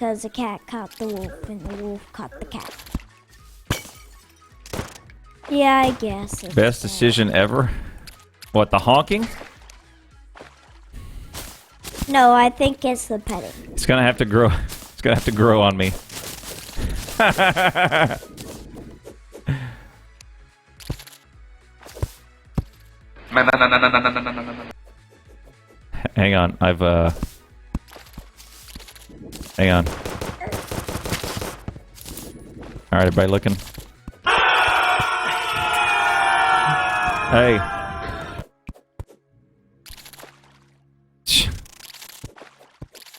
because the cat caught the wolf and the wolf caught the cat. Yeah, I guess. Best decision ever? What, the honking? No, I think it's the petting. It's gonna have to grow. It's gonna have to grow on me. Hang on, hang on. Alright, everybody looking? Hey.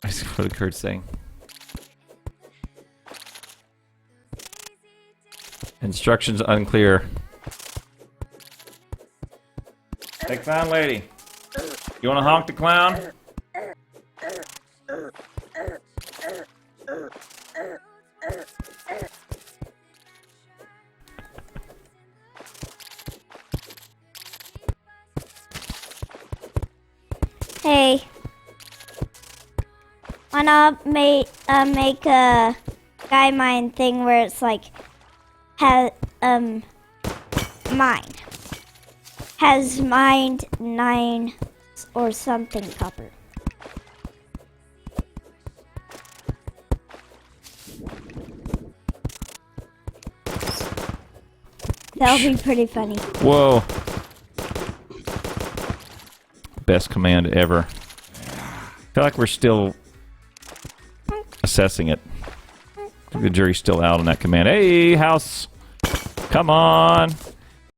I see what Kurt's saying. Instructions unclear. Hey, clown lady. You wanna honk the clown? Hey. Why not make a guy mind thing where it's like mine has mind 9 or something copper. That'll be pretty funny. Whoa. Best command ever. I feel like we're still assessing it. The jury's still out on that command. Hey, house. Come on.